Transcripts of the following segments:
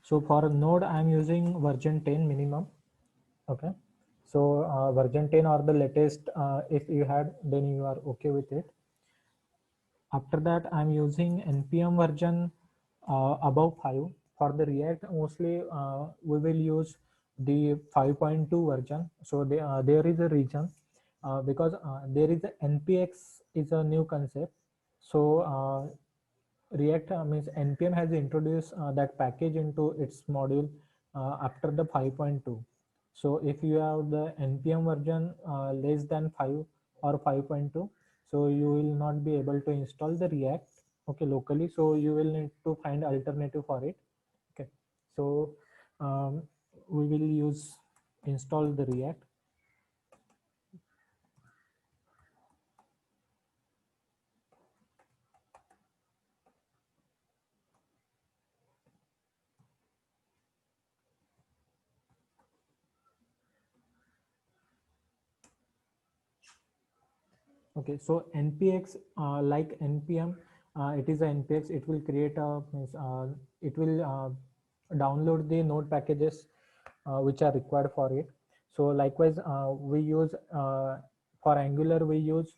So for Node, I'm using version 10 minimum. Okay. So version 10 or the latest, if you had, then you are okay with it. After that, I'm using npm version above 5. For the React, mostly we will use the 5.2 version. So there is a reason, because there is a npx is a new concept. So React means npm has introduced that package into its module after the 5.2. So if you have the npm version less than 5 or 5.2, so you will not be able to install the React, okay, locally. So you will need to find alternative for it. Okay. So um, we will use install the React. Okay, so npx, like npm, it is a npx. It will create a means, it will download the node packages which are required for it. So likewise, we use for Angular we use.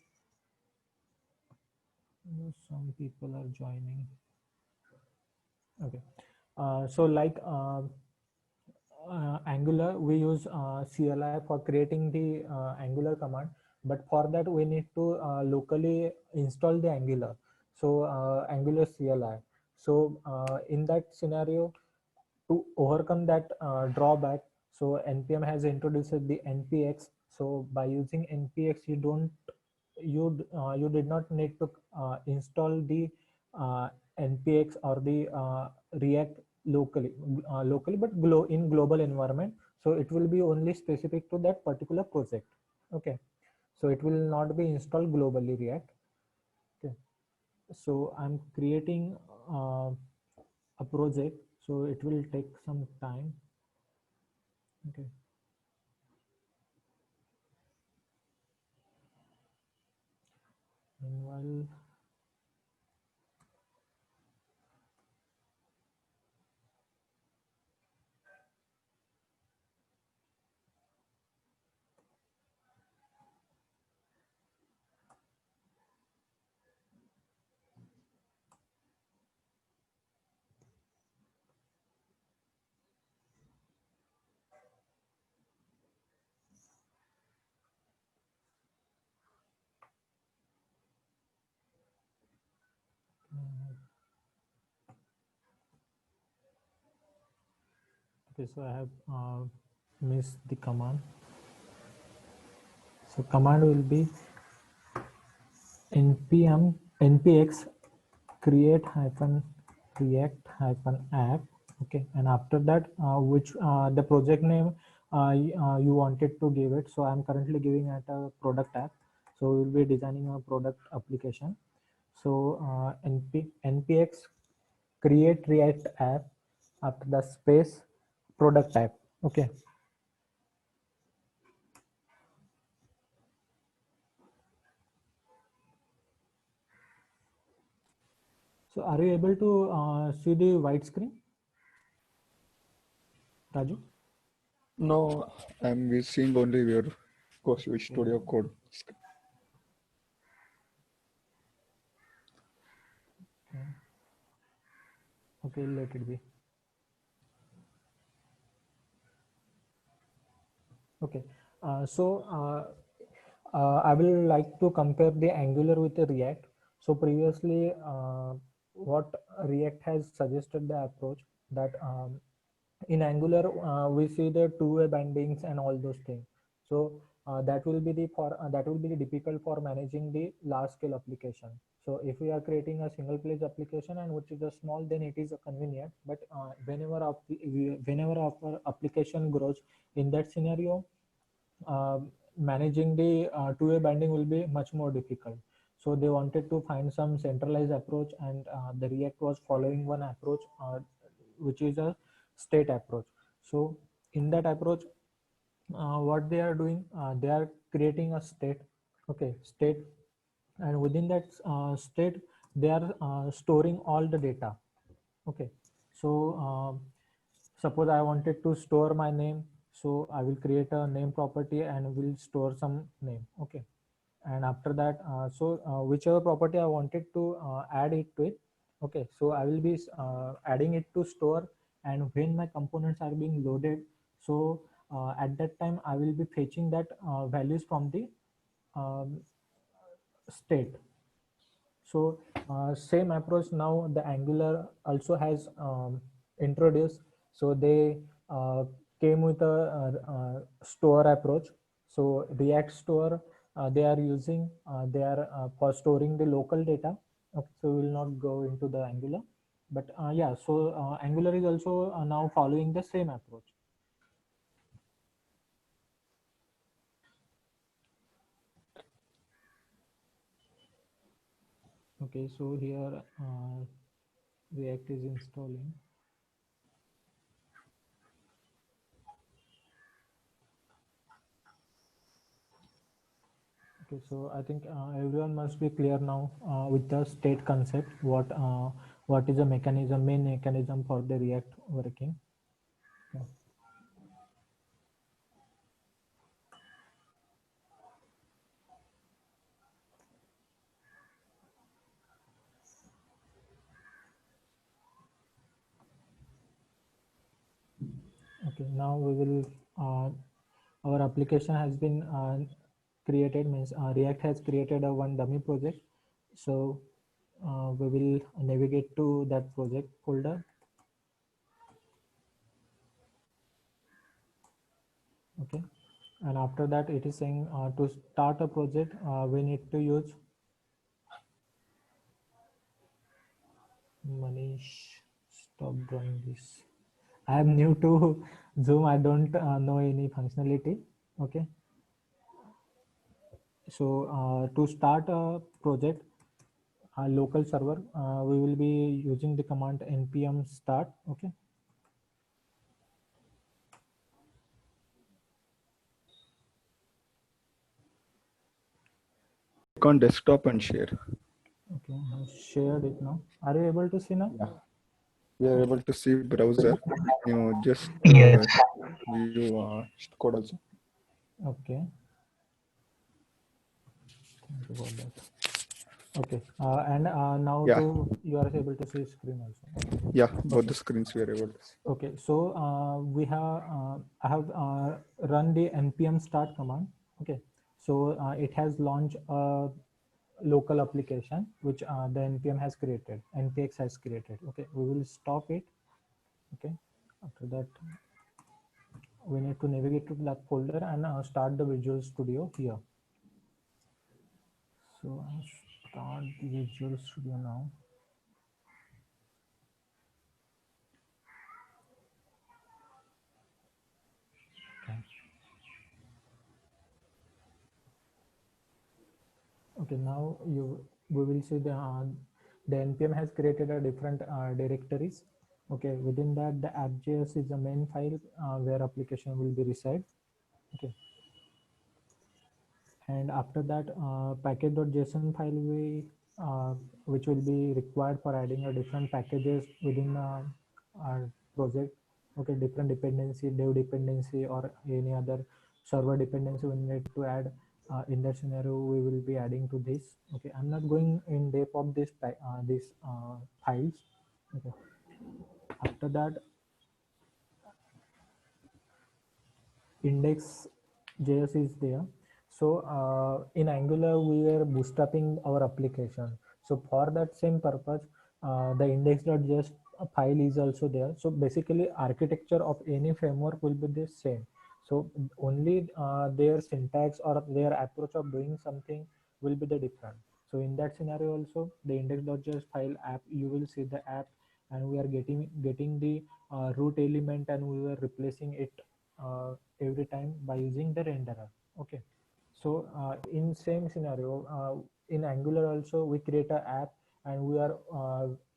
Some people are joining. Okay, so like Angular, we use CLI for creating the Angular command, but for that we need to locally install the Angular. So Angular CLI. So in that scenario, to overcome that drawback, so npm has introduced the npx. So by using npx, you did not need to install the npx or the React locally, but in global environment. So it will be only specific to that particular project. Okay, so it will not be installed globally React. Okay, so I'm creating a project, so it will take some time. Okay. Meanwhile, okay, so I have missed the command. So command will be npx create hyphen react hyphen app. Okay, and after that, which the project name you wanted to give it. So I'm currently giving it a product app. So we'll be designing a product application. So npx create react app after the space product app. Okay. So are you able to see the white screen, Raju? No, I'm seeing only your Studio Code. Okay, let it be. Okay, I will like to compare the Angular with the React. So previously, what React has suggested the approach that in Angular we see the two-way bindings and all those things. So that will be the difficult for managing the large scale application. So if we are creating a single page application and which is a small, then it is a convenient. But whenever our application grows, in that scenario, uh, managing the two-way binding will be much more difficult. So they wanted to find some centralized approach, and the React was following one approach, which is a state approach. So in that approach, what they are doing, they are creating a state. Okay, state, and within that state, they are storing all the data. Okay, so suppose I wanted to store my name, so I will create a name property and will store some name. Okay. And after that, whichever property I wanted to add it to it. Okay. So I will be adding it to store, and when my components are being loaded, so at that time I will be fetching that values from the um, state. So same approach now the Angular also has introduced. So they came with a, store approach. So React Store they are using, they are for storing the local data. Okay, so we will not go into the Angular, but yeah, so Angular is also now following the same approach. Okay, so here React is installing. Okay, so I think everyone must be clear now with the state concept. What is the mechanism, main mechanism for the React working? Yeah. Okay, now we will. Our application has been created. Means React has created a one dummy project. So we will navigate to that project folder. Okay, and after that it is saying to start a project we need to use Manish. Stop drawing this. I am new to Zoom. I don't know any functionality. Okay. So to start a project, a local server, we will be using the command npm start. Okay. Click on desktop and share. Okay, I shared it now. Are you able to see now? Yeah. We are able to see browser. You just view code also. Okay. Thank you for that. Okay. And now Yeah. you are able to see screen also. Yeah, both Okay. the screens we are able to see. Okay, so I have run the npm start command. Okay, so it has launched a local application which the npm has created, npx has created. Okay, we will stop it. Okay, after that we need to navigate to that folder and start the Visual Studio here. So I start the Visual Studio now. Okay. Okay, now we will see the npm has created a different directories. Okay, within that the app.js is the main file where application will be reside. Okay, and after that package.json file which will be required for adding a different packages within our project. Okay, different dependency, dev dependency, or any other server dependency we need to add. In that scenario we will be adding to this. Okay, I'm not going in depth of this files. Okay, after that index.js is there. So in Angular we were bootstrapping our application. So for that same purpose, the index.js file is also there. So basically architecture of any framework will be the same. So only their syntax or their approach of doing something will be the different. So in that scenario also the index.js file app, you will see the app, and we are getting the root element, and we were replacing it every time by using the renderer. Okay, so in same scenario in Angular also we create an app, and we are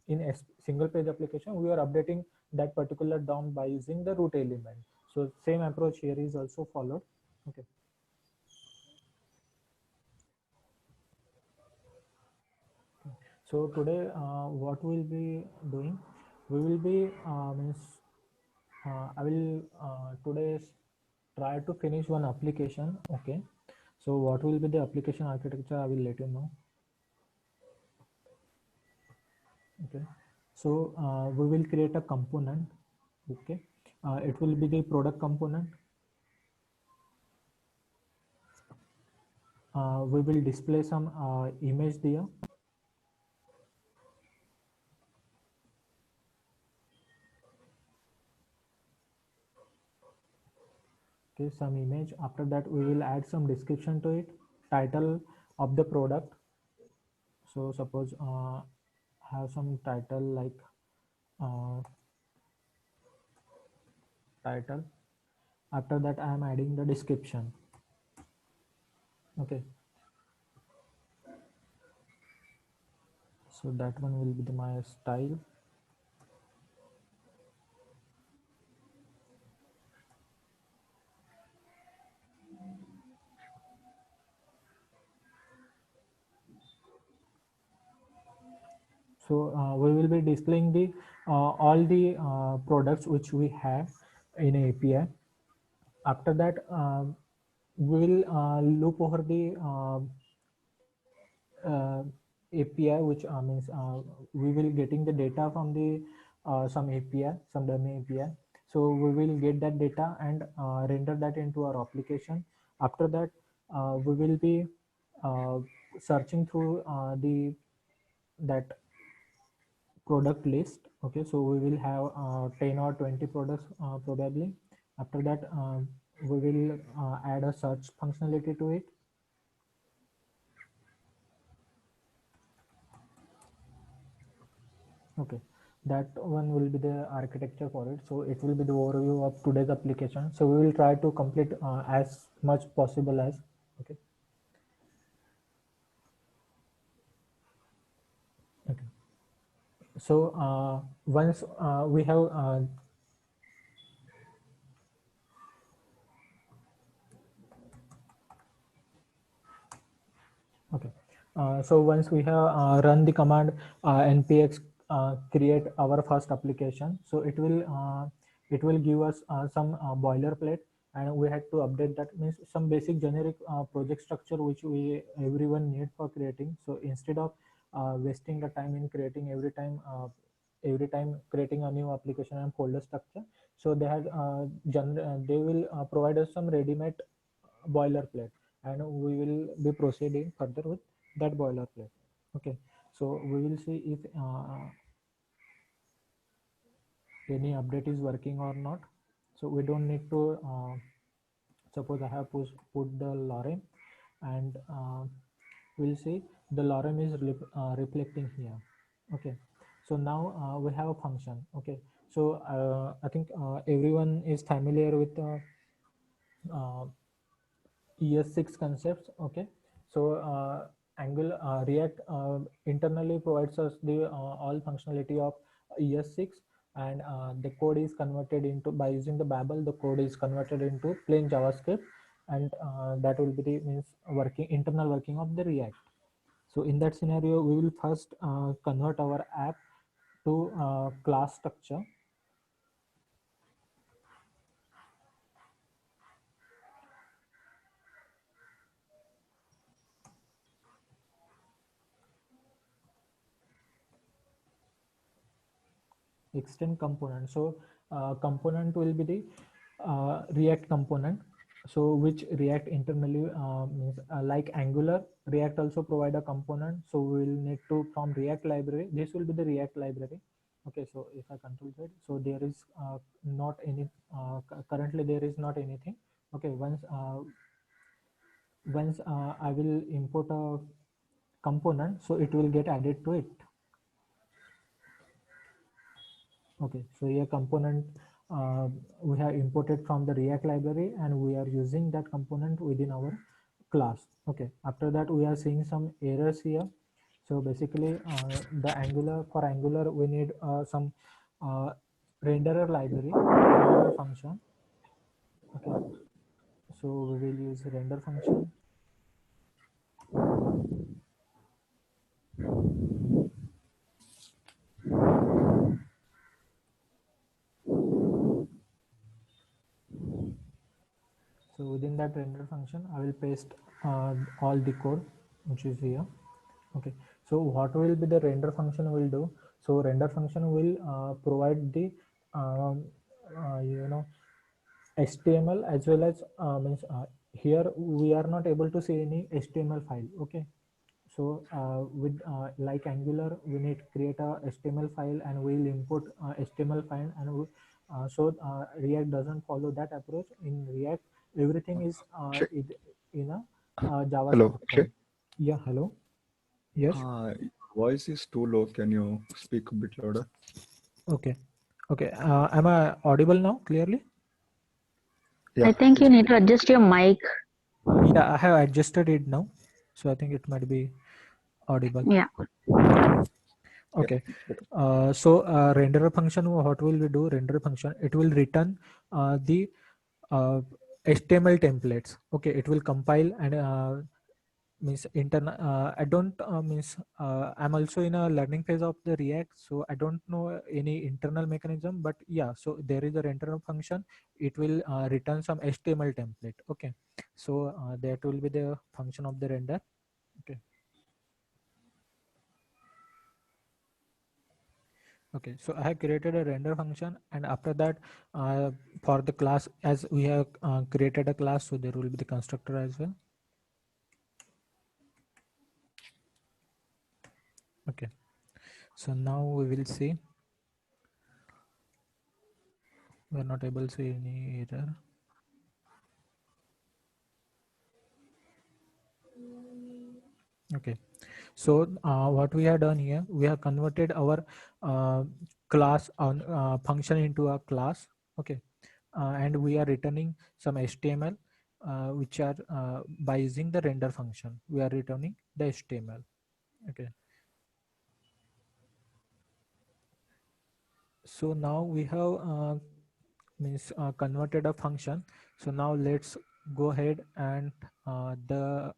in a single page application we are updating that particular DOM by using the root element. So same approach here is also followed. Okay, so today what we'll be doing, we will be means I will today try to finish one application. Okay, so what will be the application architecture? I will let you know. Okay, so we will create a component. Okay, it will be the product component. We will display some image there. Okay, some image. After that we will add some description to it, title of the product. So suppose have some title like uh, title. After that I am adding the description. Okay, so that one will be my style. So we will be displaying the all the products which we have in API. After that we will loop over the uh, API, which means we will getting the data from the some API, some dummy API. So we will get that data and render that into our application. After that, we will be uh, searching through the that product list. Okay, so we will have 10 or 20 products probably. After that, we will add a search functionality to it. Okay, that one will be the architecture for it. So it will be the overview of today's application. So we will try to complete as much possible as. Okay. Okay. So once we have okay. So once we have run the command npx create our first application, so it will give us some boilerplate, and we had to update that, means some basic generic project structure which we everyone need for creating. So instead of wasting the time in creating every time creating a new application and folder structure, so they had they will provide us some ready-made boilerplate, and we will be proceeding further with that boilerplate. Okay, so we will see if any update is working or not. So we don't need to suppose I have put the lorem, and we'll see the lorem is reflecting here. Okay, so now we have a function. Okay, so I think everyone is familiar with uh, ES6 concepts. Okay, so Angular React internally provides us the all functionality of ES6, and the code is converted into, by using the Babel, the code is converted into plain JavaScript, and that will be the means working internal working of the React. So in that scenario, we will first convert our app to class structure. Extend component. So component will be the React component. So which React internally means like Angular, React also provide a component. So we will need to from React library. This will be the React library. Okay, so if I control Z, so there is not any currently there is not anything. Okay, once I will import a component, so it will get added to it. Okay, so a component we have imported from the React library, and we are using that component within our class. Okay, after that we are seeing some errors here. So basically the Angular, for Angular we need some renderer library, renderer function. Okay, so we will use render function. So within that render function, I will paste all the code which is here. Okay, so what will be the render function will do? So render function will provide the you know, HTML as well as means here we are not able to see any HTML file. Okay, so with like Angular, we need to create a HTML file and we'll import HTML file, and React doesn't follow that approach. In React, everything is Akshay. in a Hello, JavaScript Akshay. file. Yeah, hello. Yes. Voice is too low. Can you speak a bit louder? Okay. Okay. Am I audible now clearly? Yeah. I think you need to adjust your mic. Yeah, I have adjusted it now, so I think it might be audible. Yeah. Okay. So renderer function, what will we do? Renderer function, it will return the HTML templates. Okay, it will compile and means internal. I don't means I'm also in a learning phase of the React, so I don't know any internal mechanism. But yeah, so there is a renderer function. It will return some HTML template. Okay, so that will be the function of the render. Okay. Okay, so I have created a render function, and after that, for the class, as we have created a class, so there will be the constructor as well. Okay, so now we will see. We are not able to see any error. Okay, so what we have done here, we have converted our class on function into a class. Okay, and we are returning some HTML, which are by using the render function. We are returning the HTML. Okay. So now we have converted a function. So now let's go ahead and the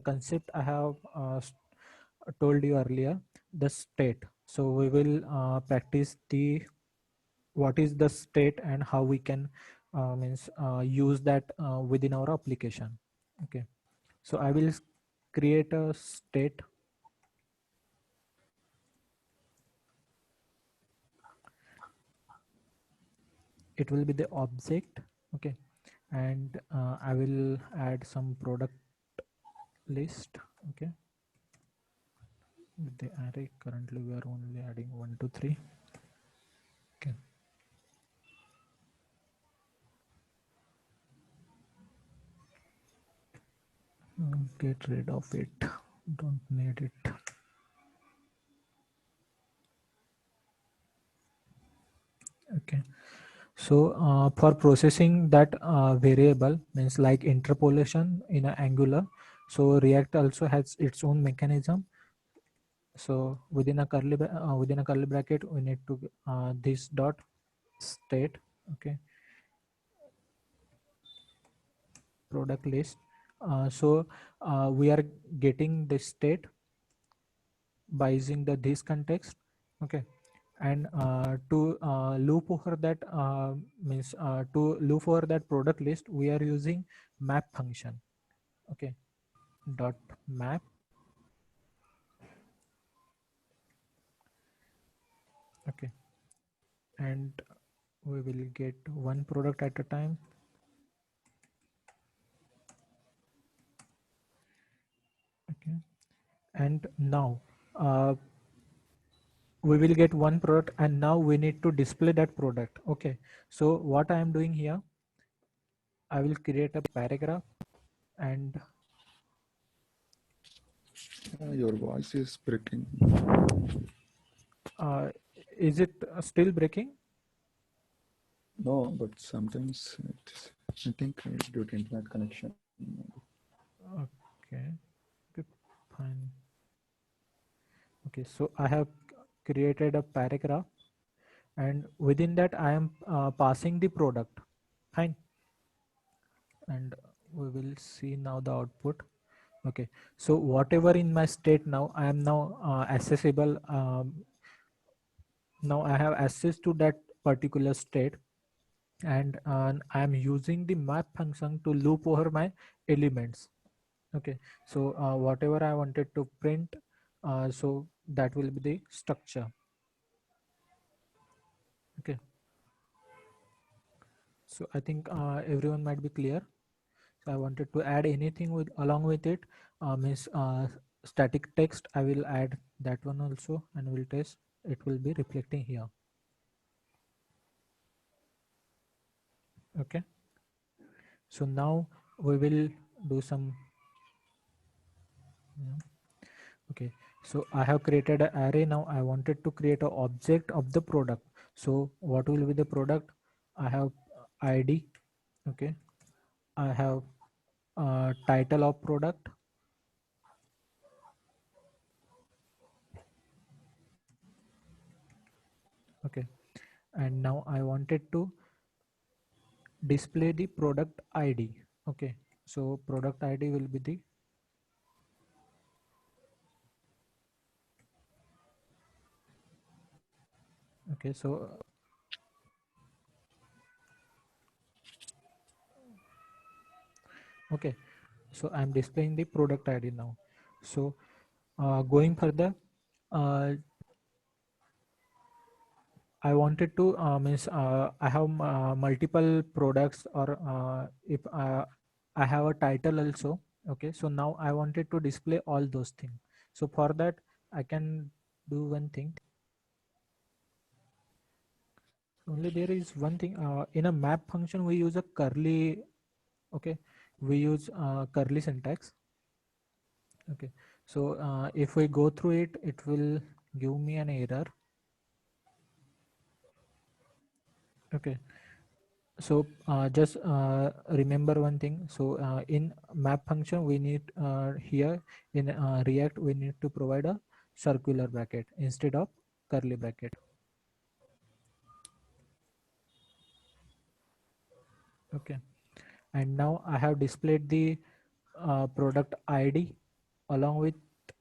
concept I have told you earlier, the state. So we will practice the what is the state and how we can use that within our application. Okay, so I will create a state. It will be the object. Okay, and I will add some product list. Okay, with the array currently we are only adding 1 2 3. Okay, get rid of it, don't need it. Okay, so for processing that variable, means like interpolation in a Angular, so React also has its own mechanism. So within a curly bracket, we need to this dot state. Okay, product list. So we are getting the state by using the this context. Okay, and to loop over that to loop over that product list, we are using map function. Okay, dot map. Okay, and we will get one product at a time. Okay, and now we will get one product, and now we need to display that product. Okay, so what I am doing here, I will create a paragraph, and Your voice is breaking. is it still breaking? No, but sometimes it's, I think due to internet connection. Okay, okay, fine. Okay, so I have created a paragraph, and within that I am passing the product. Fine, and we will see now the output. Okay, so whatever in my state now, I am now accessible. Now I have access to that particular state. and I am using the map function to loop over my elements. Okay, so whatever I wanted to print, so that will be the structure. Okay, so I think everyone might be clear. So I wanted to add anything with along with it, means static text. I will add that one also, and will test. It will be reflecting here. Okay, so now we will do some. Okay, so I have created an array. Now I wanted to create an object of the product. So what will be the product? I have ID. Okay, I have title of product. Okay, and now I wanted to display the product ID. Okay, so product ID will be the okay. So okay, so I'm displaying the product ID now. So going further, I wanted to means I have multiple products, or if I have a title also. Okay, so now I wanted to display all those things. So for that I can do one thing. Only there is one thing, in a map function we use a curly. Okay, we use curly syntax. Okay, so if we go through it, it will give me an error. Okay, so just remember one thing. So in map function we need here in React we need to provide a circular bracket instead of curly bracket. Okay, and now I have displayed the product ID along with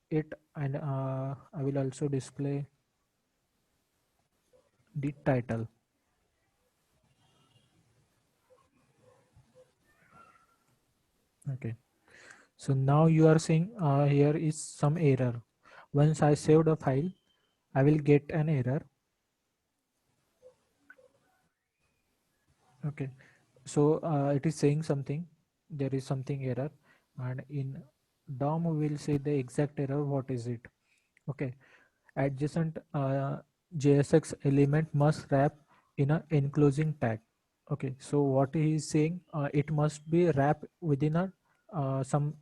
it, and I will also display the title. Okay, so now you are seeing here is some error. Once I saved a file, I will get an error. Okay, so it is saying something, there is something error, and in DOM we will say the exact error, what is it. Okay, adjacent JSX element must wrap in a enclosing tag. Okay, so what he is saying, it must be wrapped within a some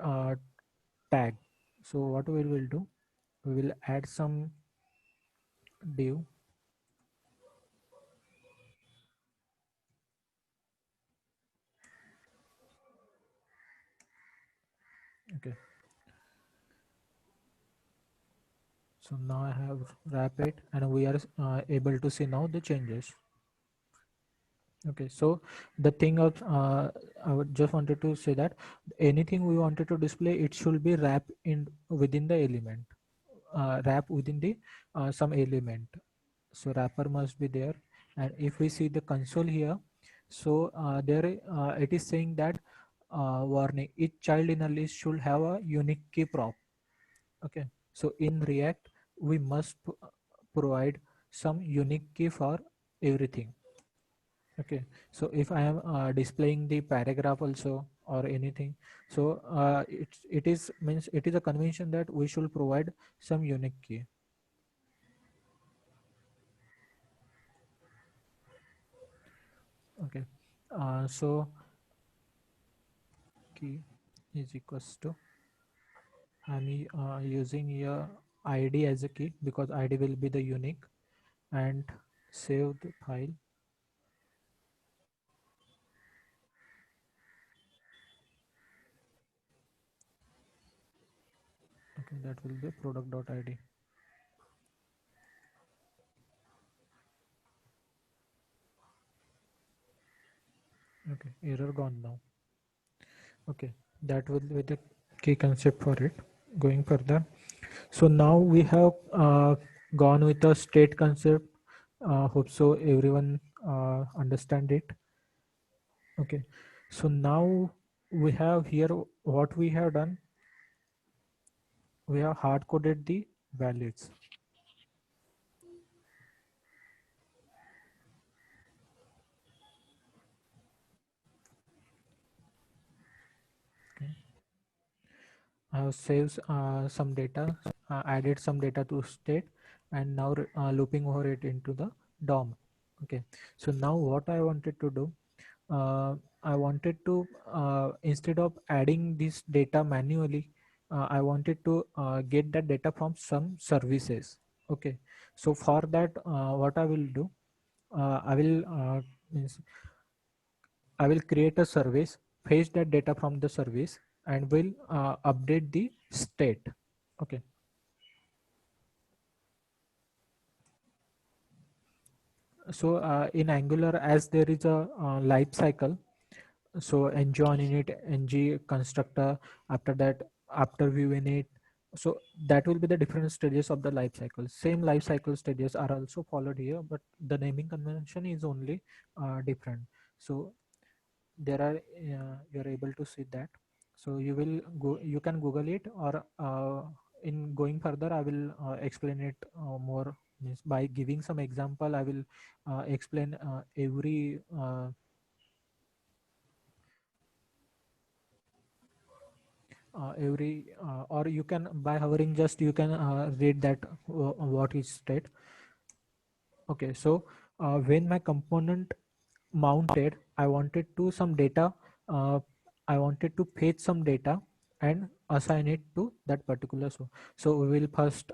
uh, tag. So what we will do, we will add some div. Okay, so now I have wrap it, and we are able to see now the changes. Okay, so the thing of I would just wanted to say that anything we wanted to display, it should be wrapped in within the element, wrap within the some element. So wrapper must be there. And if we see the console here, so there it is saying that warning, each child in a list should have a unique key prop. Okay, so in React we must provide some unique key for everything. Okay, so if I am displaying the paragraph also or anything, so it is means it is a convention that we should provide some unique key. Okay, so key is equals to, I'm using here ID as a key because ID will be the unique, and save the file. Okay, that will be product.id. Okay, error gone now. Okay, that will be the key concept for it. Going further, so now we have gone with the state concept. Hope so everyone understand it. Okay, so now we have here what we have done. We have hard coded the values. Okay. I have saved some data, added some data to state, and now looping over it into the DOM. Okay, so now what I wanted to do, I wanted to, instead of adding this data manually, I wanted to get that data from some services. Okay, so for that, what I will do, means I will create a service, fetch that data from the service, and will update the state. Okay. So in Angular, as there is a life cycle, so ng on init, ng constructor, after that, after view init, so that will be the different stages of the life cycle. Same life cycle stages are also followed here, but the naming convention is only different. So there are you're able to see that. So you will go, you can Google it, or in going further I will explain it more, means by giving some example. I will explain every or you can, by hovering, just you can read that what is state. Okay, so when my component mounted, I wanted to some data, uh, I wanted to fetch some data and assign it to that particular. So we will first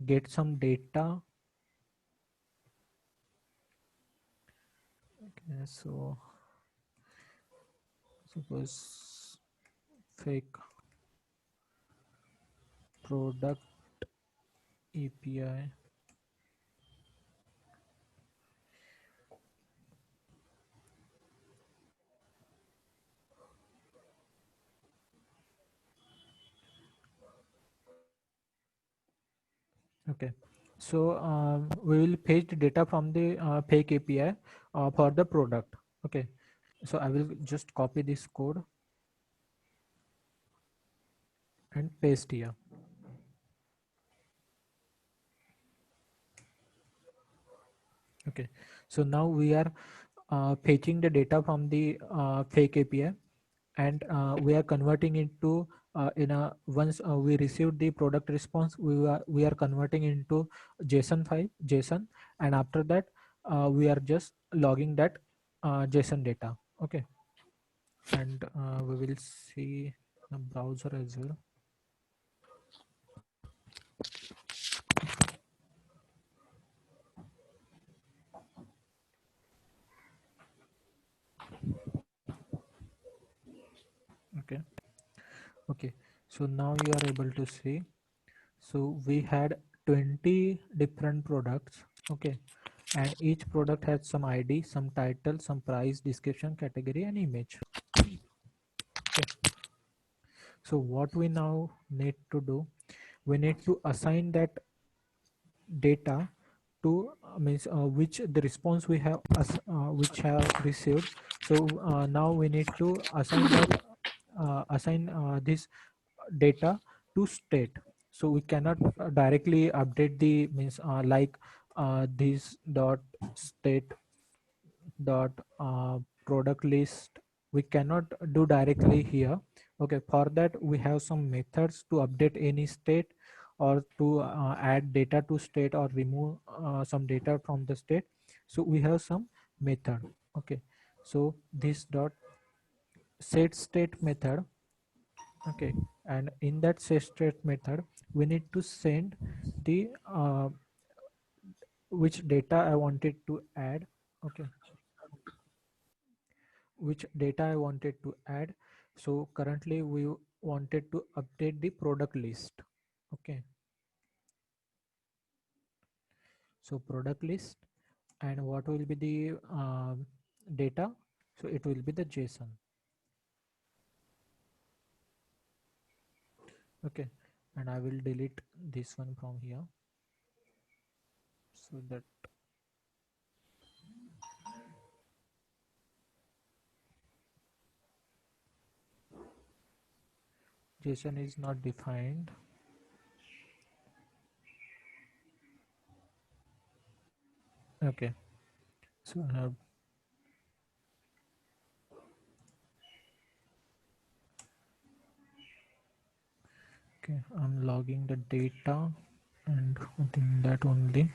get some data. Okay, so suppose fake product API. Okay, so we will fetch the data from the fake API for the product. Okay, so I will just copy this code and paste here. Okay, so now we are fetching the data from the fake API, and we are converting it to in a, once we received the product response, we are converting into JSON file, JSON, and after that we are just logging that JSON data. Okay, and we will see the browser as well. Okay, okay, so now you are able to see. So we had 20 different products. Okay, and each product has some ID, some title, some price, description, category, and image. Okay, so what we now need to do, we need to assign that data to means which the response we have which have received. So now we need to assign that assign this data to state. So we cannot directly update the means like this dot state dot product list, we cannot do directly here. Okay, for that we have some methods to update any state, or to add data to state, or remove some data from the state. So we have some method. Okay, so this dot set state method. Okay, and in that set state method we need to send the which data I wanted to add. Okay, which data I wanted to add. So currently we wanted to update the product list. Okay, so product list, and what will be the data? So it will be the JSON. Okay, and I will delete this one from here, so that JSON is not defined. Okay, so I have okay, I'm logging the data and within that only.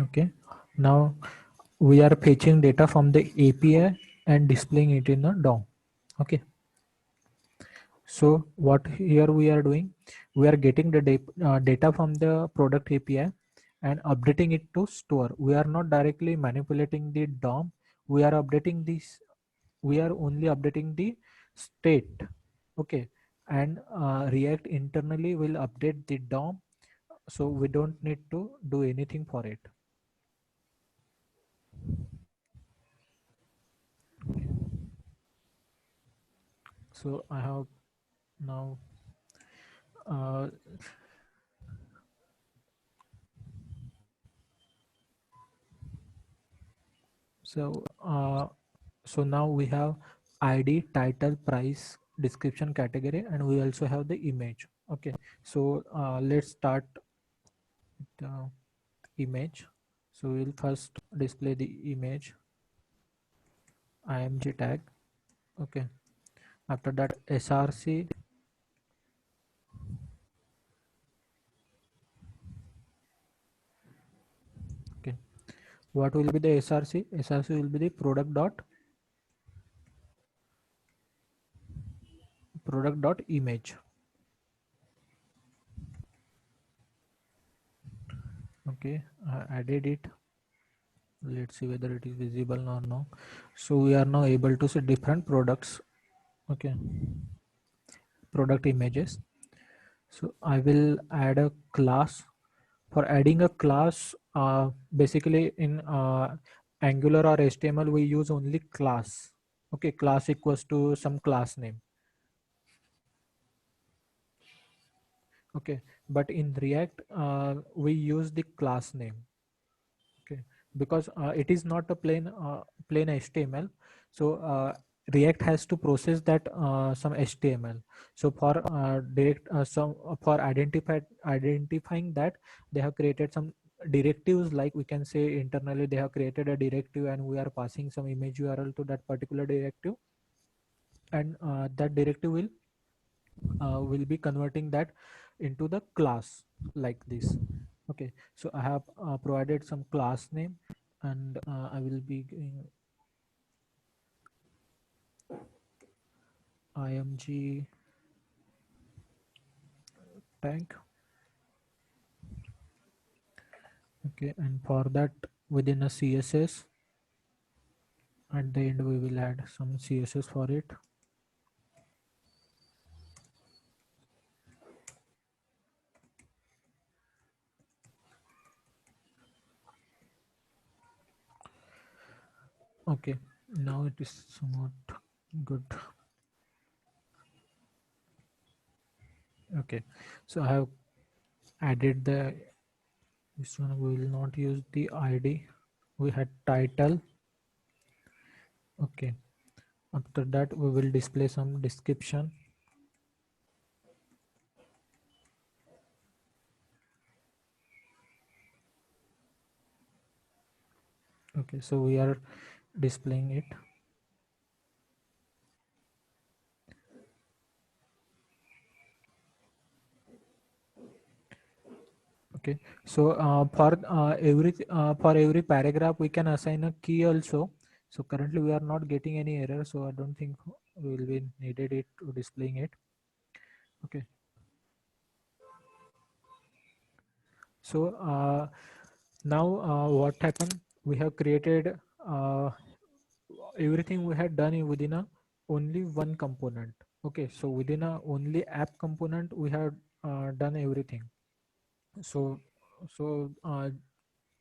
Okay, now we are fetching data from the API and displaying it in a DOM. Okay, so what here we are doing, we are getting the data from the product API and updating it to store. We are not directly manipulating the DOM. We are updating this. We are only updating the state. Okay, and React internally will update the DOM, so we don't need to do anything for it. So I have now so now we have ID, title, price, description, category, and we also have the image. Okay, so let's start the image. So we'll first display the image, img tag. Okay, after that src. Okay, what will be the src? Src will be the product dot image. Okay, I added it. Let's see whether it is visible or no. So we are now able to see different products. Okay, product images. So I will add a class. For adding a class, basically in Angular or HTML we use only class. Okay, class equals to some class name. Okay, but in React we use the class name. Okay, because it is not a plain HTML, so React has to process that some HTML. So for for identifying that, they have created some directives, like we can say internally they have created a directive and we are passing some image URL to that particular directive, and that directive will be converting that into the class like this. Okay, so I have provided some class name, and I will be giving img tag. Okay, and for that, within a CSS, at the end we will add some CSS for it. Okay, now it is somewhat good. Okay, so I have added this one. We will not use the ID. We had title. Okay, after that we will display some description. Okay, so we are displaying it. Okay, so for every paragraph we can assign a key also. So currently we are not getting any error, so I don't think we will be needed it to displaying it. Okay, so now what happened, we have created everything we had done within a only one component. Okay, so within a only app component we have done everything. So so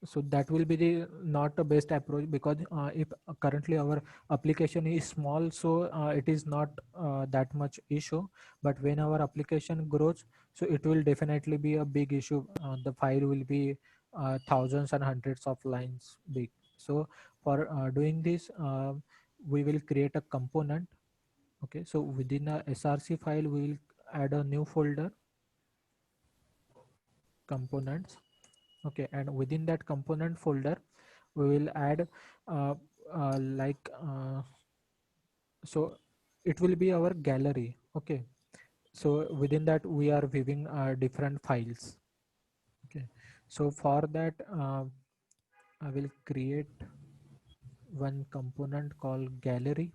so that will be the not the best approach, because if currently our application is small, so it is not that much issue, but when our application grows, so it will definitely be a big issue. The file will be thousands and hundreds of lines big. So for doing this, we will create a component. Okay, so within a src file we will add a new folder, components. Okay, and within that component folder we will add uh, like so it will be our gallery. Okay, so within that we are viewing different files. Okay, so for that I will create one component called gallery,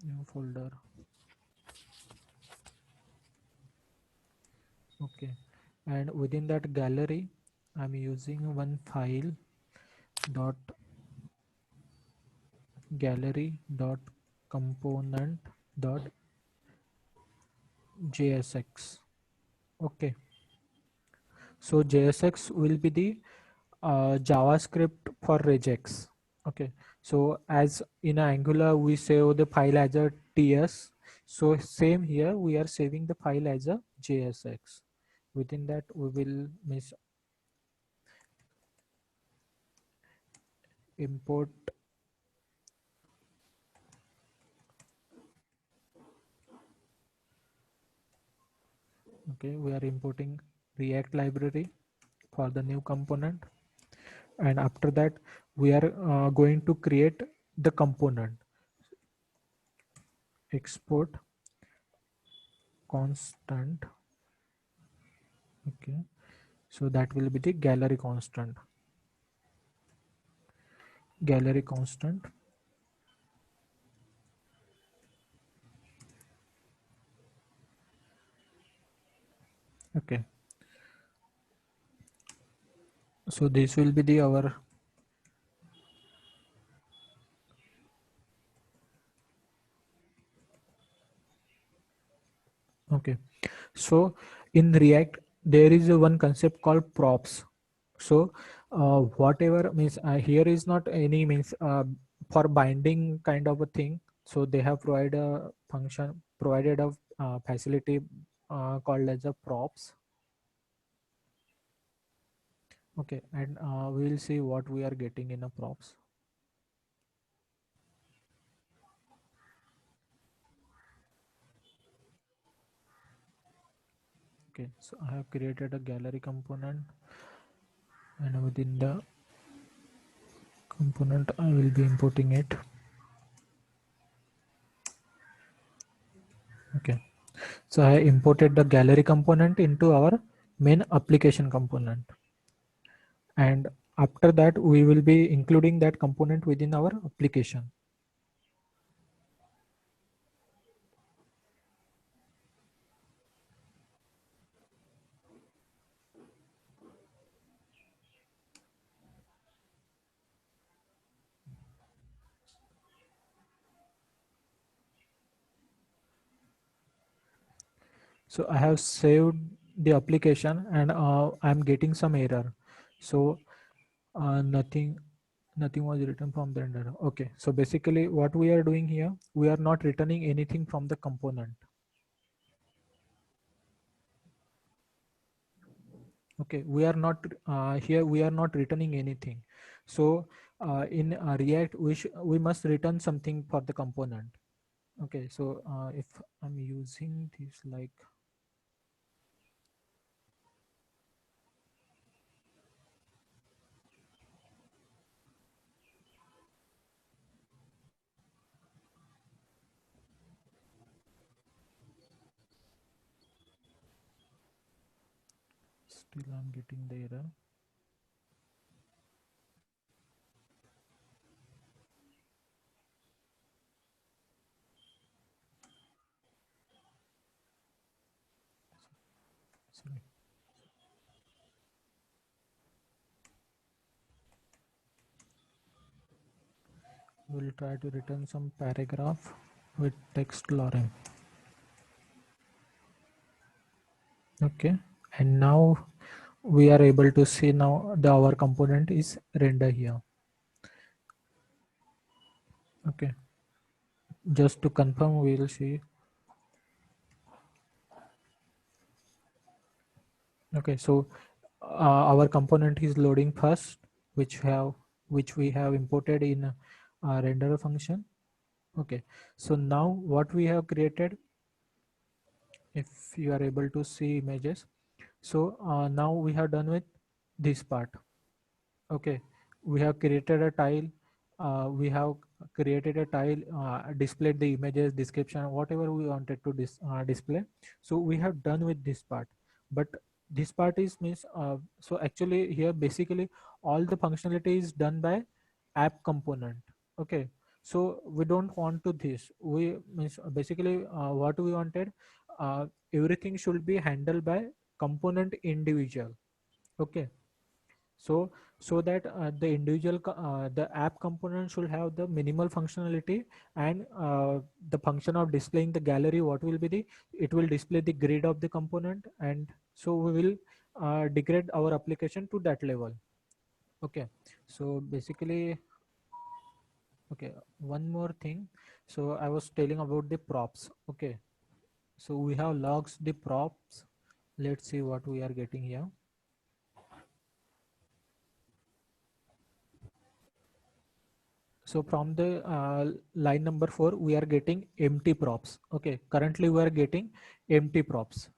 new folder. Okay, and within that gallery I'm using one file dot gallery dot component dot jsx. Okay, so JSX will be the JavaScript for regex. Okay, so as in Angular we save the file as a TS, so same here we are saving the file as a JSX. Within that we will import. Okay, we are importing React library for the new component, and after that we are going to create the component. Export constant. Okay, so that will be the gallery constant. Gallery constant. Okay, so this will be the our okay. So in React there is a one concept called props. So whatever means here is not any means for binding kind of a thing. So they have provided a function, provided a facility called as a props. Okay, and we will see what we are getting in a props. Okay, so I have created a gallery component, and within the component I will be importing it. Okay, so I imported the gallery component into our main application component, and after that we will be including that component within our application. So I have saved the application, and I'm getting some error. So nothing was written from the end. Okay, so basically what we are doing here, we are not returning anything from the component. Okay, we are not here, we are not returning anything. So in React we must return something for the component. Okay, so if I'm using this like still I'm getting the error. Sorry. We'll try to return some paragraph with text lorem. Okay, and now we are able to see now our component is render here. Okay, just to confirm we will see. Okay, so our component is loading first, which we have imported in renderer function. Okay, so now what we have created, if you are able to see images, so now we have done with this part. Okay, we have created a tile, we have created a tile, displayed the images, description, whatever we wanted to display. So we have done with this part, but this part is means so actually here basically all the functionality is done by app component. Okay, so we don't want to this, we means basically what we wanted, everything should be handled by component individual. Okay, so that the the app component should have the minimal functionality, and the function of displaying the gallery, what will be the, it will display the grid of the component, and so we will degrade our application to that level. Okay, so basically, okay, one more thing, so I was telling about the props. Okay, so we have logs the props. Let's see what we are getting here. So from the line number 4, we are getting empty props. Okay, currently we are getting empty props.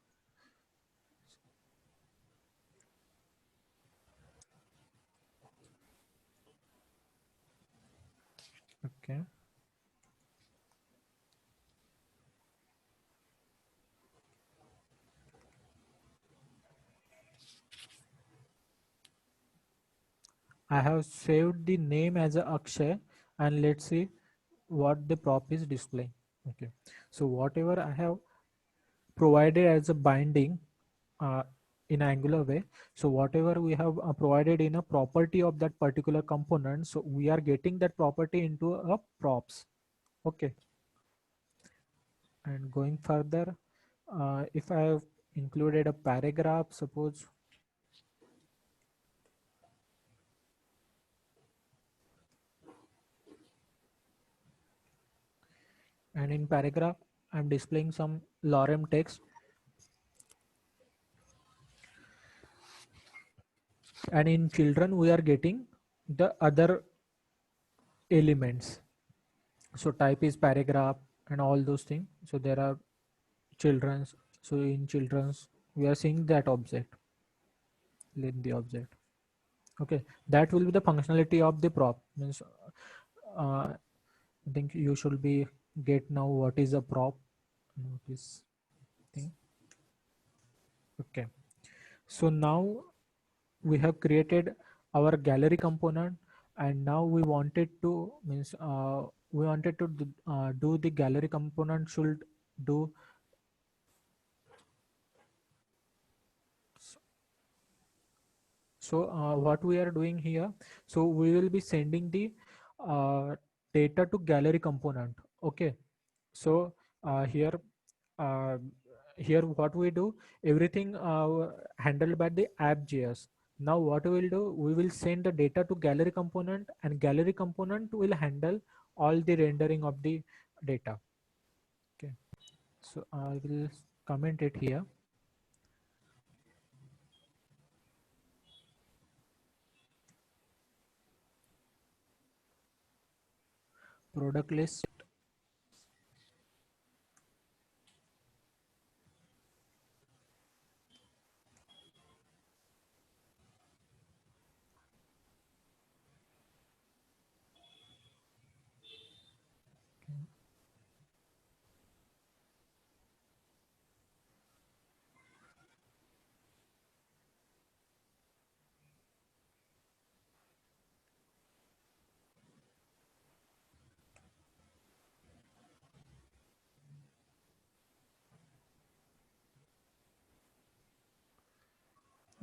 Okay. I have saved the name as a Akshay, and let's see what the prop is displaying. Okay, so whatever I have provided as a binding uh, in Angular way, so whatever we have provided in a property of that particular component, so we are getting that property into a props. Okay, and going further, if I have included a paragraph, suppose, and in paragraph I'm displaying some lorem text, and in children we are getting the other elements, so type is paragraph and all those things, so there are children's, so in children's we are seeing that object, in the object. Okay, that will be the functionality of the prop, means I think you should be get now what is a prop, what is thing. Okay, so now we have created our gallery component, and now we wanted to means we wanted to do the gallery component should do. So what we are doing here, so we will be sending the uh, data to gallery component. Okay, so here uh, here what we do, everything handled by the app.js. Now what we will do, we will send the data to gallery component, and gallery component will handle all the rendering of the data. Okay, so I will comment it here. Product list.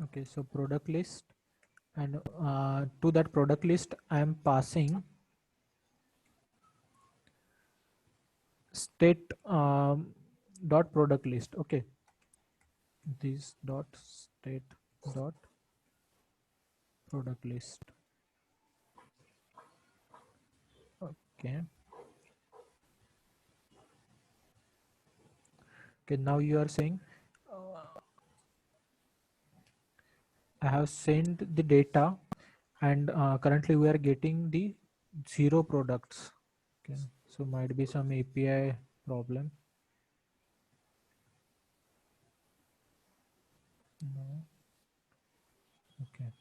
Okay, so product list, and to that product list I am passing state dot product list. Okay, this dot state dot product list. Okay, okay, now you are saying I have sent the data, and currently we are getting the 0 products. Okay, so might be some API problem. No. Okay.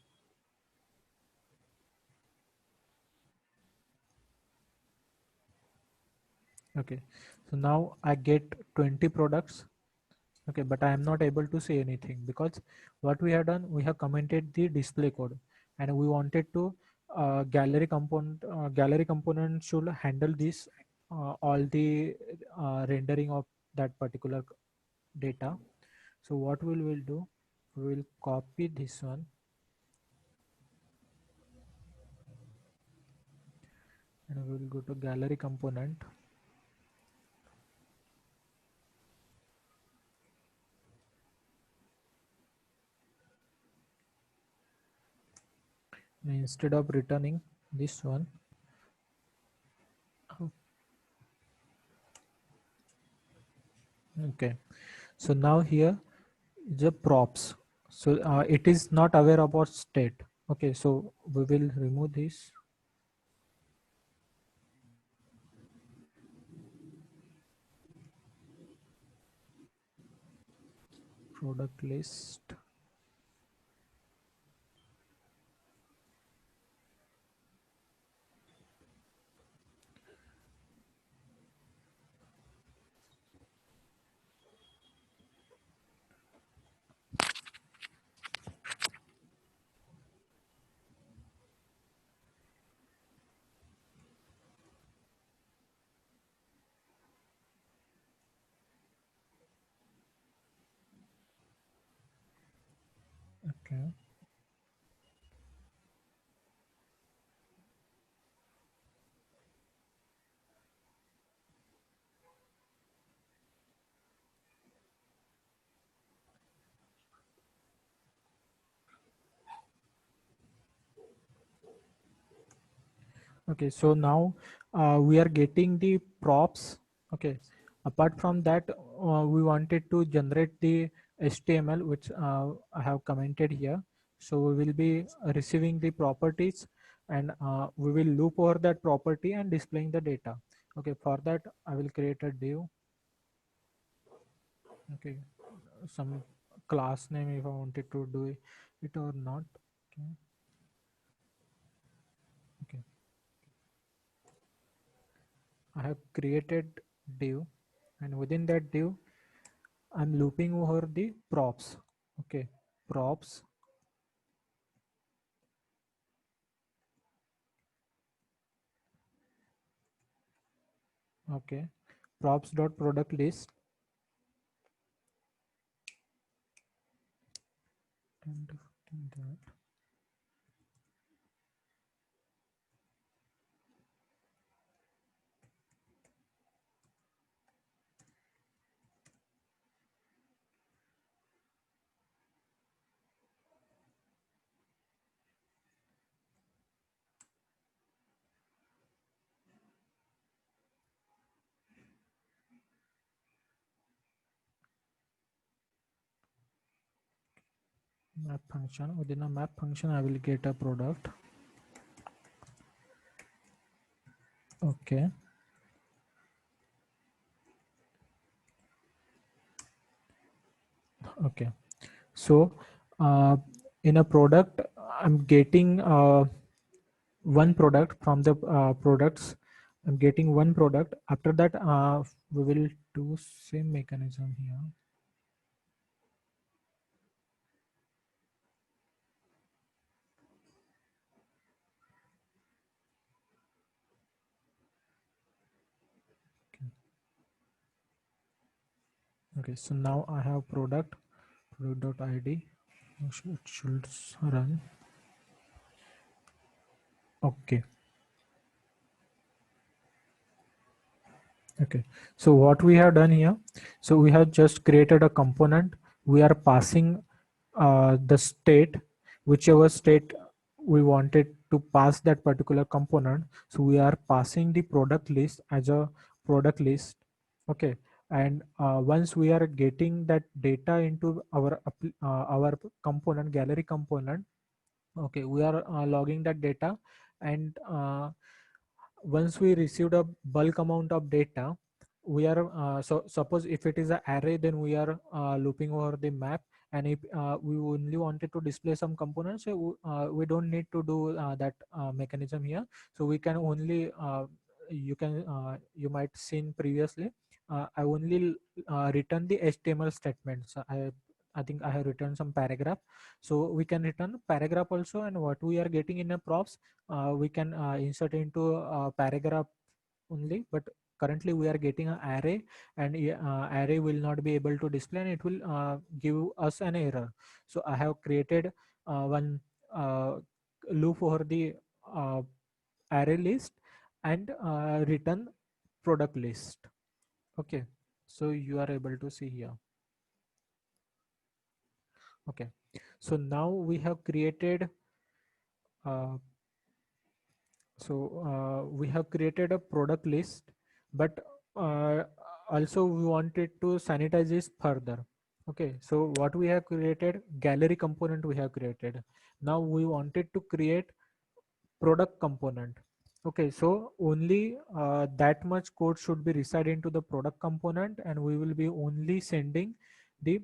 Okay, so now I get 20 products. Okay, but I am not able to say anything because what we have done, we have commented the display code, and we wanted to gallery component should handle this all the rendering of that particular data. So what we will do, we will copy this one and we will go to gallery component. And instead of returning this one, okay, so now here the props, so it is not aware about state. Okay, so we will remove this. Product list. Okay, okay, so now we are getting the props. Okay, apart from that, we wanted to generate the HTML, which I have commented here. So we will be receiving the properties, and we will loop over that property and displaying the data. Okay, for that I will create a div. Okay, some class name if I wanted to do it or not. Okay, okay, I have created div, and within that div I'm looping over the props. Okay, props. Okay, props dot product list, and that. Map function. Within a map function I will get a product. Okay, okay, so in a product I'm getting one product from the products. I'm getting one product. After that we will do same mechanism here. Okay, so now I have product id. It should run. Okay, okay, so what we have done here, so we have just created a component. We are passing the state, whichever state we wanted to pass that particular component. So we are passing the product list as a product list. Okay, And once we are getting that data into our component, gallery component, okay, we are logging that data. And once we received a bulk amount of data, we are so suppose if it is an array, then we are looping over the map. And if we only wanted to display some components, so we don't need to do that mechanism here. So we can only you might seen previously, I only return the HTML statements. I think I have written some paragraph, so we can return paragraph also. And what we are getting in a props, we can insert into a paragraph only. But currently we are getting an array, and array will not be able to display, and it will give us an error. So I have created one loop for the uh, array list, and return product list. Okay, so you are able to see here. Okay, so now we have created uh, we have created a product list, but uh, also we wanted to sanitize this further. Okay, so what we have created, gallery component we have created. Now we wanted to create product component. Okay, so only that much code should be reside into the product component, and we will be only sending the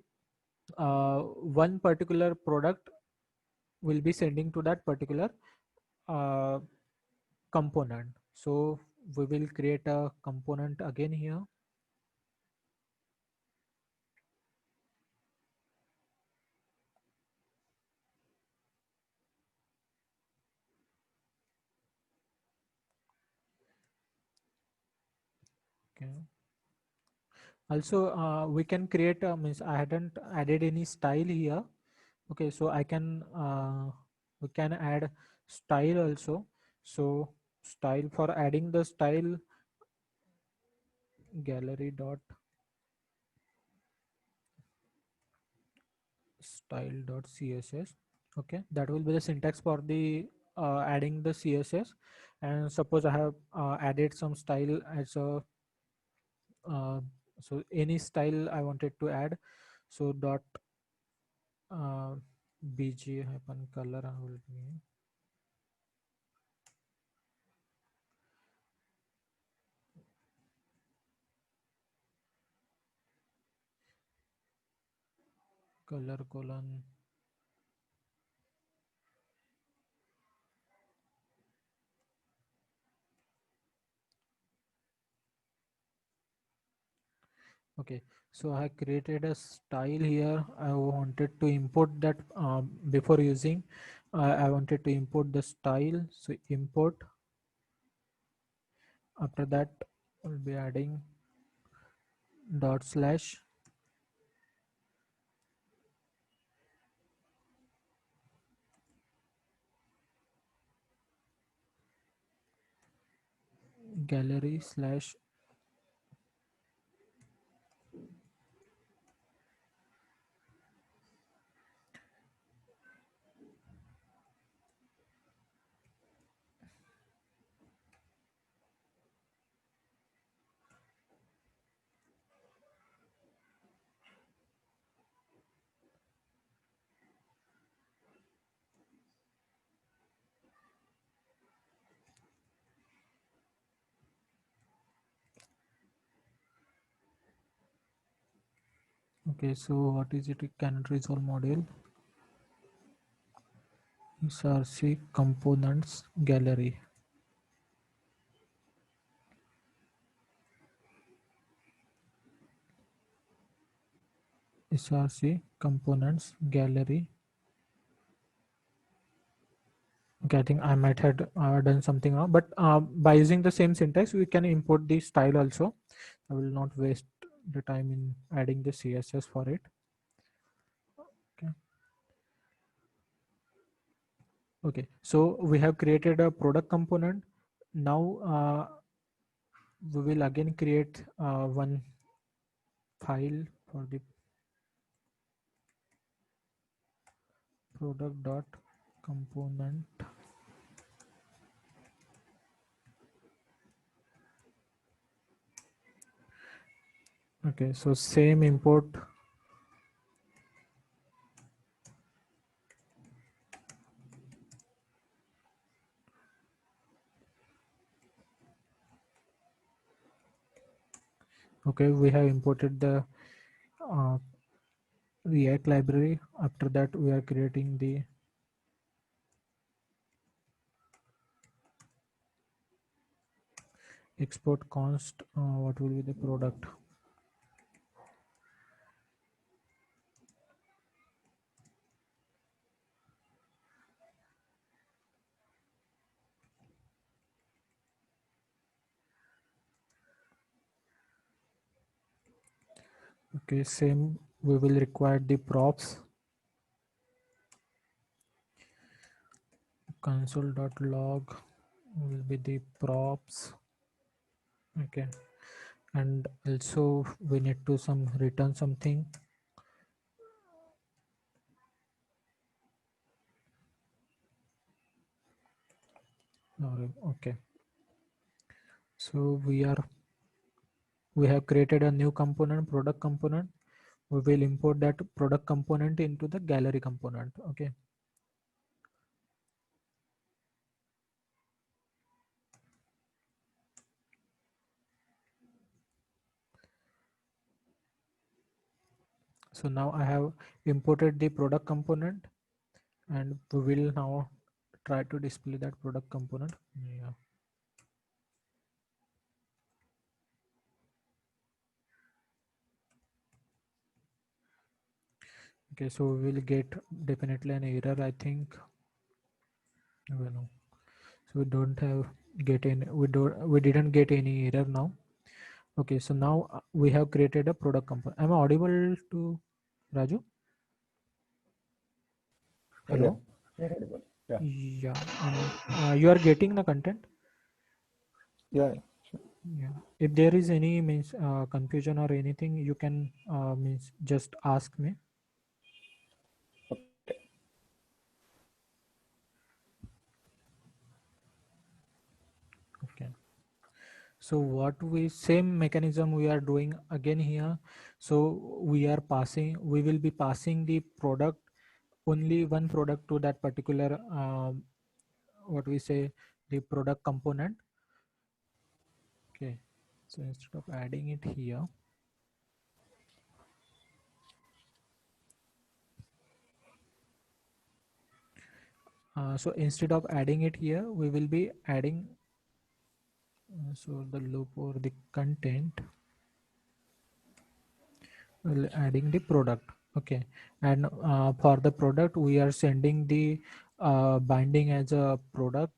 one particular product will be sending to that particular uh, component. So we will create a component again here. Okay, also we can create means I hadn't added any style here. Okay, so I can we can add style also. So style, for adding the style, gallery dot style dot css. Okay, that will be the syntax for the adding the css. And suppose I have added some style as a uh, so any style I wanted to add. So dot uh, bg hyphen color will be color colon. Okay, so I created a style here. I wanted to import that before using. I wanted to import the style. So import. After that, we'll be adding dot slash gallery slash okay. So what is it? Cannot resolve module src components gallery. src components gallery. Okay, I think I might have done something wrong, but by using the same syntax, we can import the style also. I will not waste the time in adding the CSS for it. Okay. Okay, so we have created a product component. Now we will again create one file for the product dot component. Okay, so same import. Okay, we have imported the React library. After that, we are creating the export const. What will be the product? Okay, same. We will require the props. Console.log will be the props. Okay, and also we need to return something. Okay, so we have created a new component, product component. We will import that product component into the gallery component. Okay, so now I have imported the product component, and we will now try to display that product component. Yeah. Okay, so we will get definitely an error, I think. Well, no. So we don't have we didn't get any error now. Okay, so now we have created a product component. Am I audible to Raju? Hello? Yeah, audible. Yeah. Yeah, and you are getting the content? Yeah. Sure. Yeah. If there is any confusion or anything, you can just ask me. Okay. Okay. So what same mechanism we are doing again here. So we will be passing the product, only one product to that particular what we say, the product component. Okay, so instead of adding it here, so instead of adding it here, we will be adding so the loop or the content, will adding the product. Okay, and for the product we are sending the binding as a product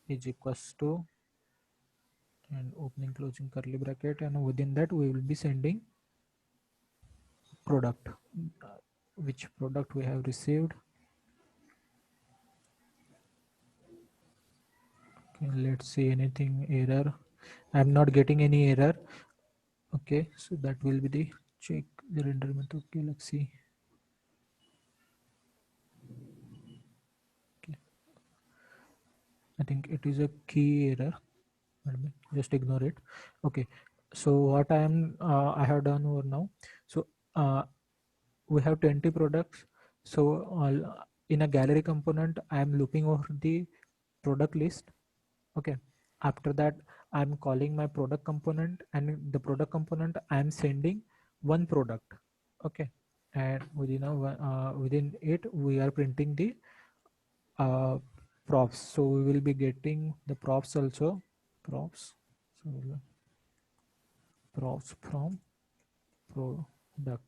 is equals to, and opening closing curly bracket, and within that we will be sending product, which product we have received. Okay, let's see anything error. I'm not getting any error. Okay, so that will be the check the render method. Okay, let's see. Okay, I think it is a key error. Just ignore it. Okay, so what I have done over now. So we have 20 products. So in a gallery component, I am looping over the product list. Okay, after that I'm calling my product component, and the product component I'm sending one product. Okay, and within it we are printing the uh, props. So we will be getting the props also. Props. So props from product.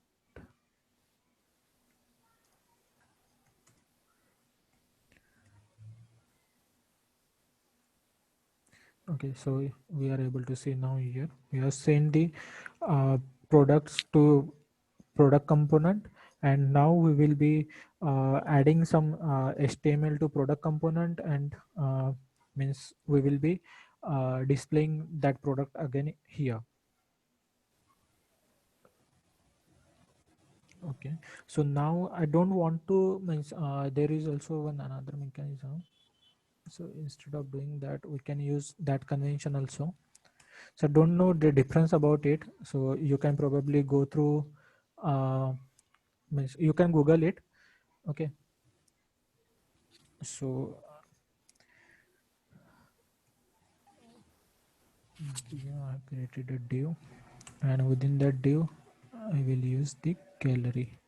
Okay, so we are able to see now here we have sent the products to product component, and now we will be adding some HTML to product component, and means we will be displaying that product again here. Okay, so now I don't want to means there is also another mechanism. So instead of doing that, we can use that convention also. So don't know the difference about it. So you can probably go through, means you can Google it. Okay. So I created a div, and within that div, I will use the gallery.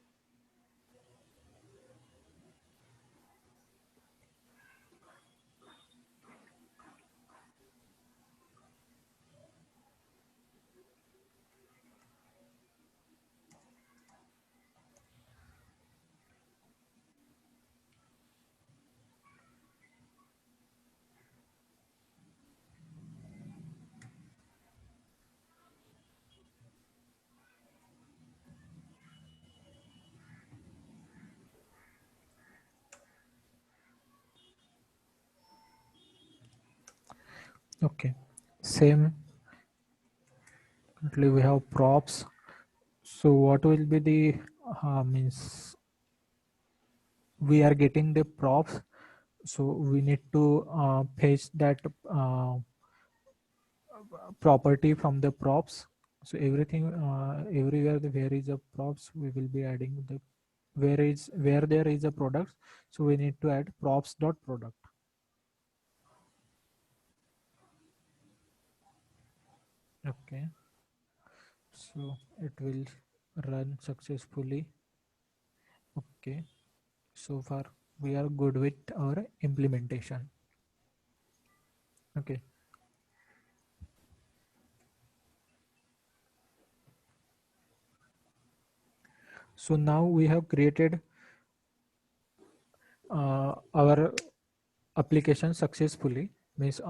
Okay, same. Currently we have props. So what will be the means we are getting the props. So we need to fetch that property from the props. So everything everywhere where is a props, we will be adding the where there is a product. So we need to add props dot product. Okay, so it will run successfully. Okay, so far we are good with our implementation. Okay, so now we have created our application successfully. Means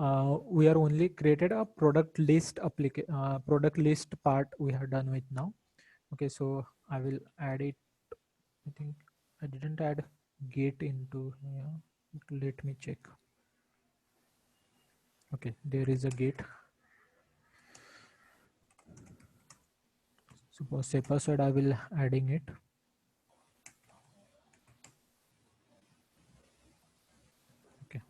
we are only created a product list part we have done with now. Okay, so I will add it. I think I didn't add gate into here. Let me check. Okay, there is a gate. Suppose say password, I will adding it. Okay.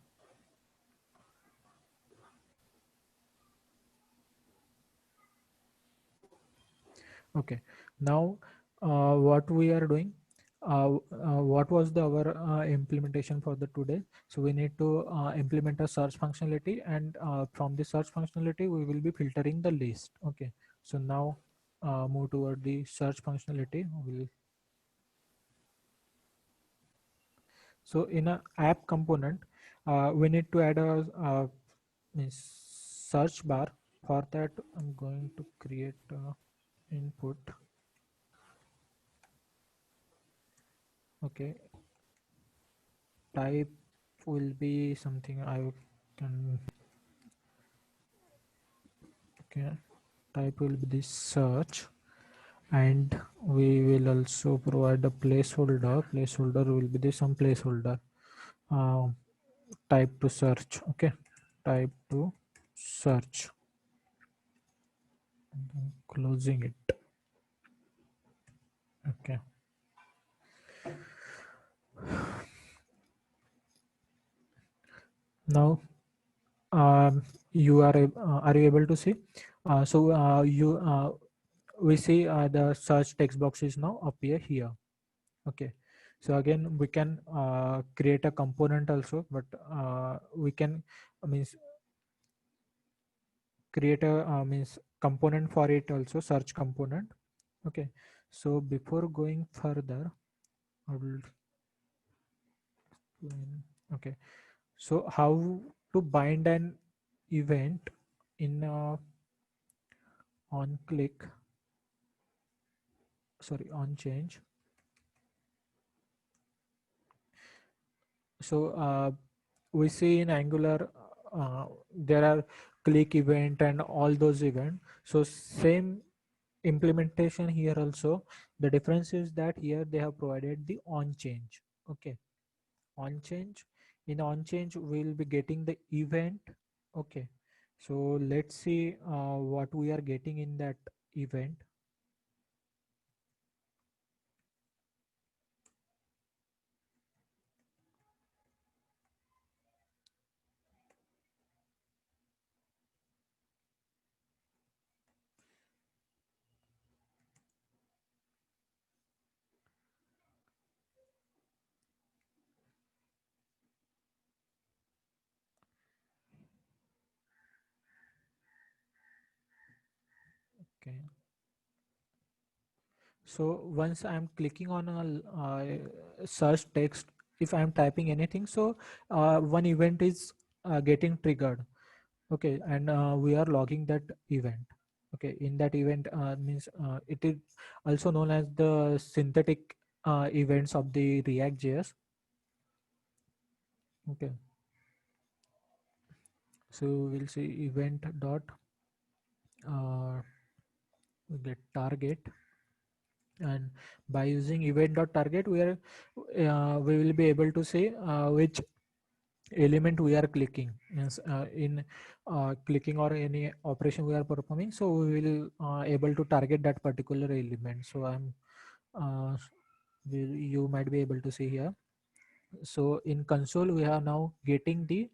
Okay. Now, what we are doing? What was the our implementation for the today? So we need to implement a search functionality, and from the search functionality, we will be filtering the list. Okay. So now, move toward the search functionality. So in a app component, we need to add a means search bar. For that, I'm going to create input. Okay, type will be something I can. Okay, type will be the search, and we will also provide a placeholder. Placeholder will be the some placeholder. Uh, type to search. Okay, type to search. And then closing it. Okay. Now you are you able to see? We see the search text box is now appear here. Okay, so again we can create a component also, but we can means create a means component for it also, search component. Okay, so before going further, I will okay, so how to bind an event in on click, sorry, on change. So we see in Angular there are click event and all those events. So same implementation here also. The difference is that here they have provided the on change. Okay, on change. In on change we will be getting the event. Okay, so let's see what we are getting in that event. Okay. So once I'm clicking on a search text, if I'm typing anything, so one event is getting triggered. Okay, and we are logging that event. Okay, in that event means it is also known as the synthetic events of the React JS. Okay, so we'll see event dot get target, and by using event dot target we will be able to see which element we are clicking, means in clicking or any operation we are performing, so we will able to target that particular element. So I'm uh, you might be able to see here. So in console we are now getting the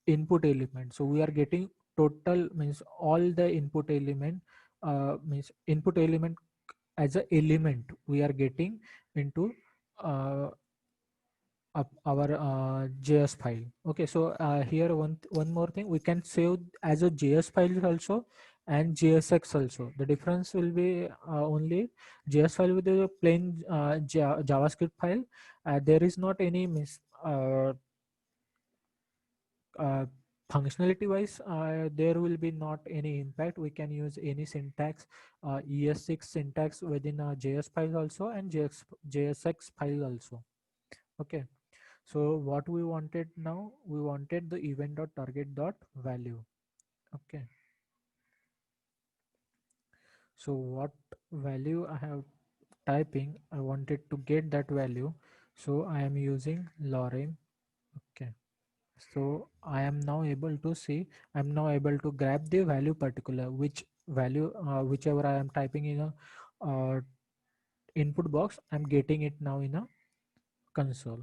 input element, so we are getting total, means all the input element, means input element as a element we are getting into uh, our JS file. Okay, so here one more thing, we can save as a JS file also and JSX also. The difference will be only JS file with the plain JavaScript file. There is not any uh, functionality wise, there will be not any impact. We can use any syntax, ES6 syntax within a JS file also, and JSX file also. Okay, so what we wanted now, we wanted the event dot target dot value. Okay, so what value I have typing, I wanted to get that value, so I am using lorem. Okay, so I am now able to see, I'm now able to grab the value particular, which value whichever I am typing in a input box, I'm getting it now in a console.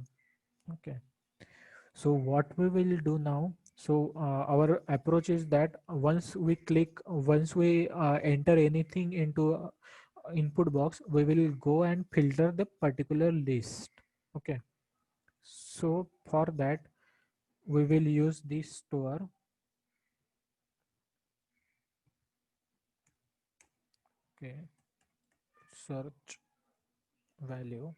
Okay, so what we will do now, so our approach is that once we enter anything into input box, we will go and filter the particular list. Okay, so for that we will use the store. Okay, search value,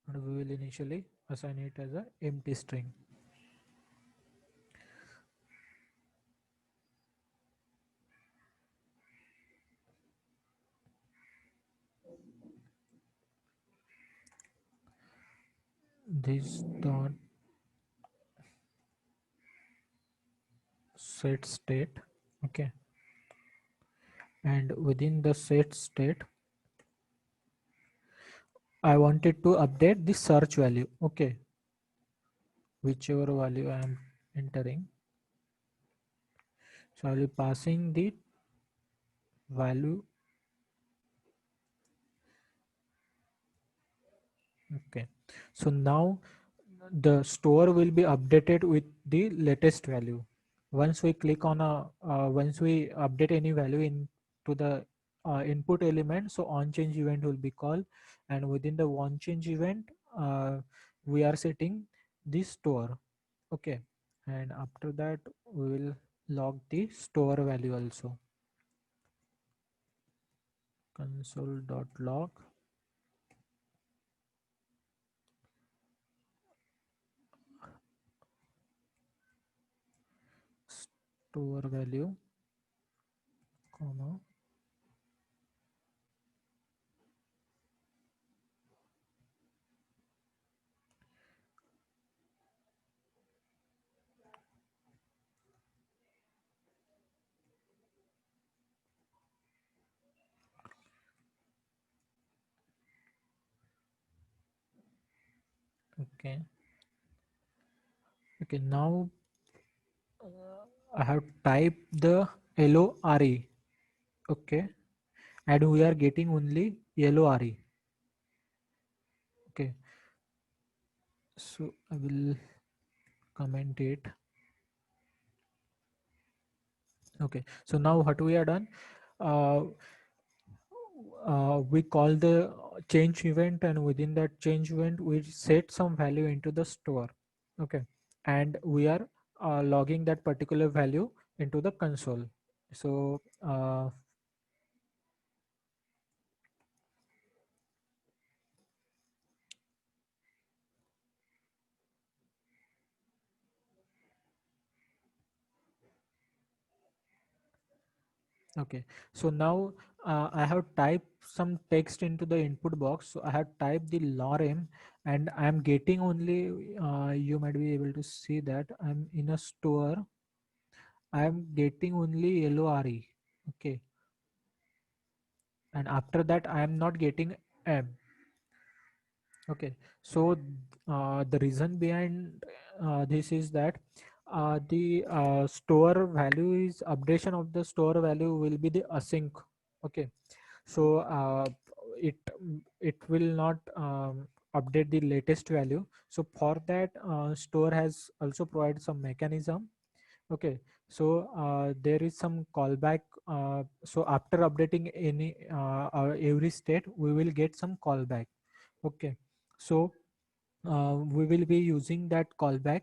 and we will initially assign it as a empty string. This dot set state. Okay, and within the set state I wanted to update the search value. Okay, whichever value I am entering, so I will be passing the value. Okay, so now the store will be updated with the latest value. Once we click on once we update any value into the input element, so on change event will be called, and within the on change event we are setting the store. Okay, and after that we will log the store value also. Console.log store value, comma, okay. Okay, now I have typed the LORE. Okay, and we are getting only LORE. Okay, so I will comment it. Okay, so now what we are done, uh, we call the change event, and within that change event we set some value into the store. Okay, and we are logging that particular value into the console. So okay, so now I have typed some text into the input box. So I have typed the lorem, and I'm getting only, you might be able to see that I'm in a store. I'm getting only LORE. Okay, and after that I am not getting M. Okay, so the reason behind this is that the store value is updation of the store value will be the async. Okay, so it it will not update the latest value. So for that, store has also provided some mechanism. Okay, so there is some callback. So after updating any every state, we will get some callback. Okay, so we will be using that callback,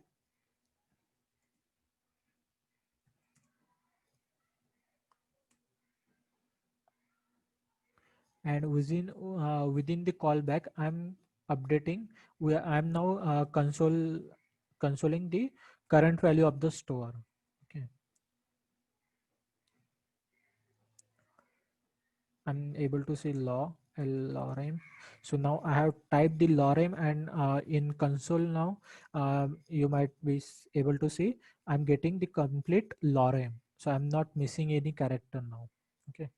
and within the callback, I'm updating. I'm now consoling the current value of the store. Okay, I'm able to see lorem. So now I have typed the lorem, and in console now, you might be able to see I'm getting the complete lorem. So I'm not missing any character now. Okay.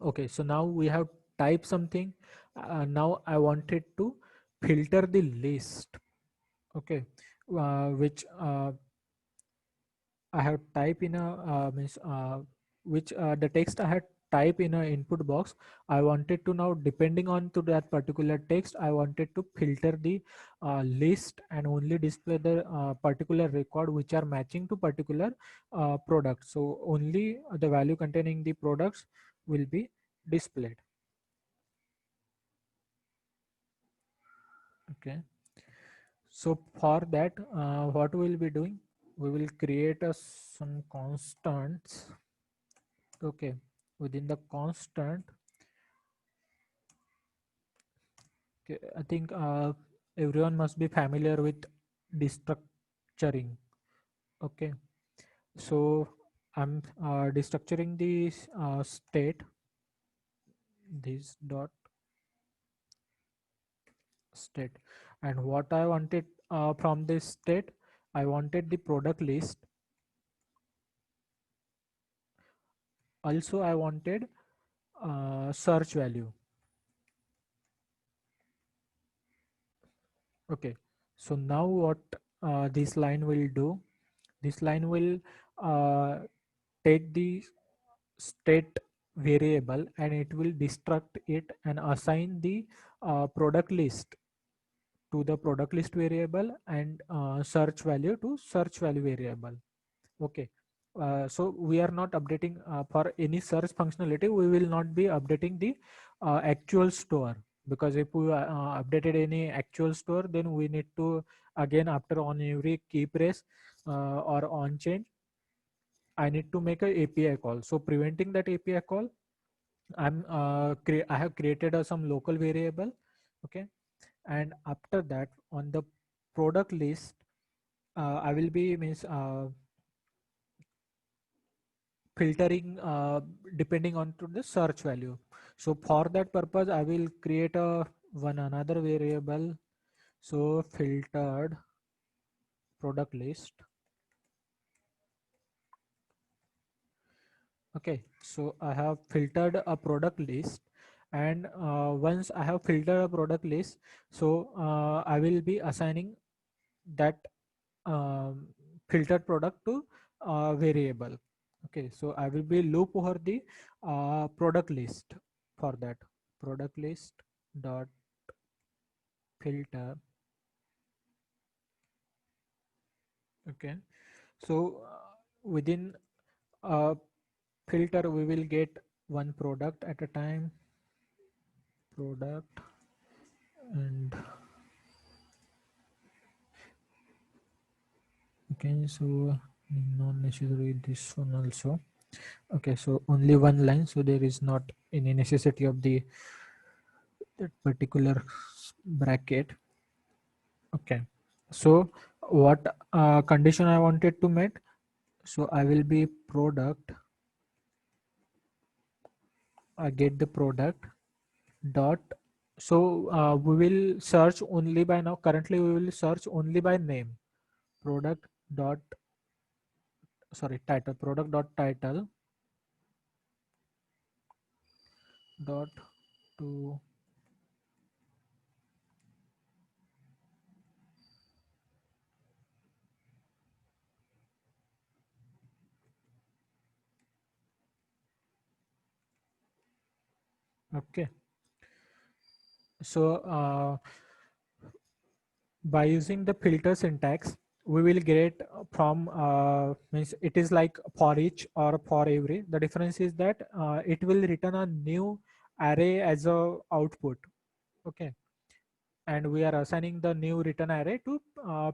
Okay. So now we have typed something. Now I wanted to filter the list. Okay. Which I have type in a means which the text I had type in a input box. I wanted to now, depending on to that particular text, I wanted to filter the list and only display the particular record which are matching to particular product. So only the value containing the products will be displayed. Okay. So for that, what we will be doing? We will create some constants. Okay, within the constant, okay, I think everyone must be familiar with destructuring. Okay, so I'm destructuring the state, this dot state, and what I wanted from this state, I wanted the product list. Also I wanted search value. Okay, so now what this line will do, this line will uh, take the state variable, and it will destruct it and assign the product list to the product list variable, and search value to search value variable. Okay, so we are not updating for any search functionality, we will not be updating the actual store, because if we updated any actual store, then we need to again, after on every key press or on change, I need to make a API call. So preventing that API call, I have created some local variable. Okay, and after that, on the product list, I will be means filtering depending on to the search value. So for that purpose, I will create a one another variable. So filtered product list. Okay, so I have filtered a product list, and once I have filtered a product list, so I will be assigning that um, filtered product to variable. Okay, so I will be loop over the product list. For that, product list dot filter. Okay, so within filter, we will get one product at a time, product, and okay, so not necessary this one also. Okay, so only one line, so there is not any necessity of the that particular bracket. Okay, so what condition I wanted to make? So I will be product. I get the product dot. So we will search only by now. Currently, we will search only by name. Product dot, sorry, title. Product dot title dot to. Okay. So by using the filter syntax, we will get from means it is like for each or for every. The difference is that it will return a new array as a output. Okay, and we are assigning the new return array to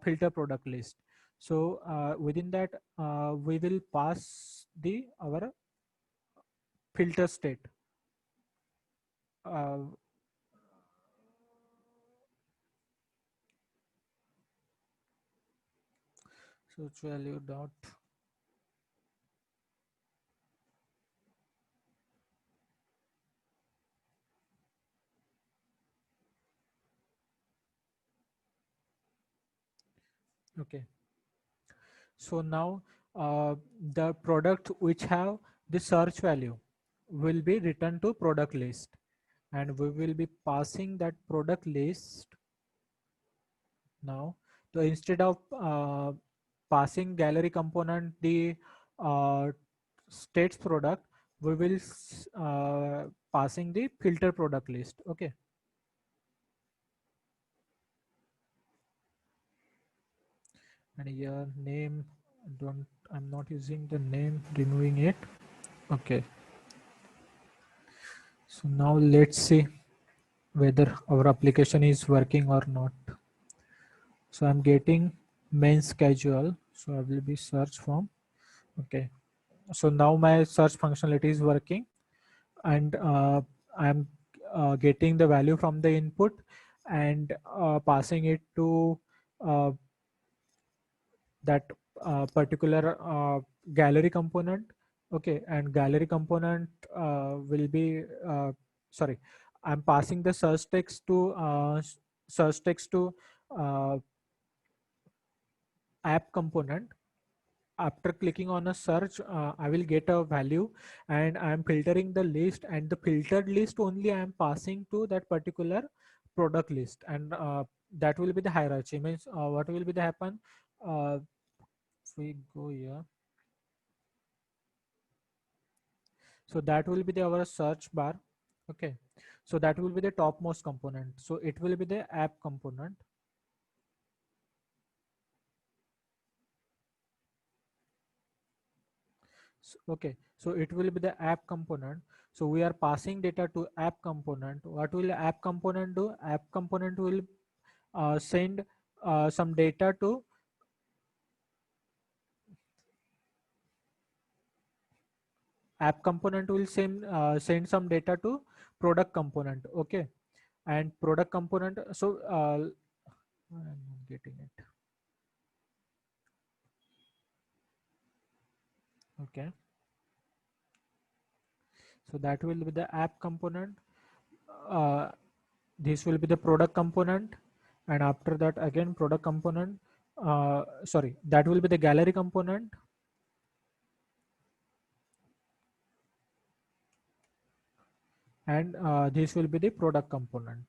filter product list. So within that we will pass the our filter state. Uh, search value dot. Okay. So now the product which have the search value will be returned to product list, and we will be passing that product list now. So instead of passing gallery component the uh, states product, we will passing the filter product list. Okay. And here name, don't, I'm not using the name, removing it. Okay. So now let's see whether our application is working or not. So I'm getting main schedule. So I will be search from. Okay. So now my search functionality is working, and I'm getting the value from the input and passing it to uh, that particular gallery component. Okay, and gallery component will be sorry, I'm passing the search text to uh, app component. After clicking on a search, I will get a value, and I'm filtering the list, and the filtered list only I am passing to that particular product list. And that will be the hierarchy. Means what will be the happen, uh, if we go here, so that will be the our search bar. Okay, so that will be the topmost component, so it will be the app component. Okay, so it will be the app component. So we are passing data to app component. What will app component do? App component will send some data to app component will send some data to product component. Okay, and product component, so I'm not getting it. Okay, so that will be the app component. uh, this will be the product component, and after that again product component, sorry, that will be the gallery component, and this will be the product component.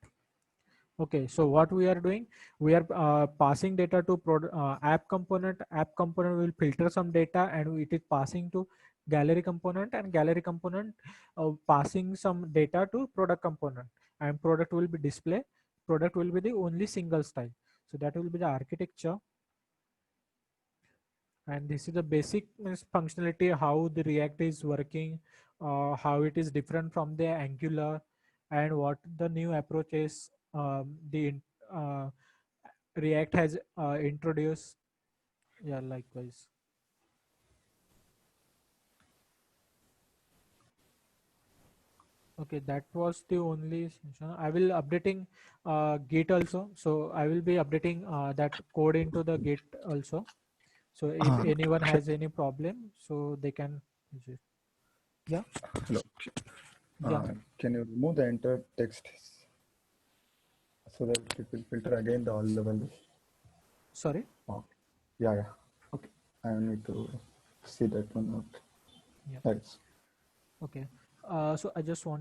Okay, so what we are doing, we are passing data to app component. App component will filter some data, and it is passing to gallery component, and gallery component passing some data to product component, and product will be display. Product will be the only single style. So that will be the architecture, and this is the basic means functionality how the React is working, how it is different from the Angular, and what the new approaches React has introduced. Yeah, likewise. Okay, that was the only session. I will updating Git also. So I will be updating that code into the Git also. So if anyone has any problem, so they can use it. Yeah. Hello. Yeah. Can you remove the enter text so that it will filter again the all the values? Sorry. Oh, yeah. Okay. I need to see that one out. Yeah. Thanks. Okay. So I just want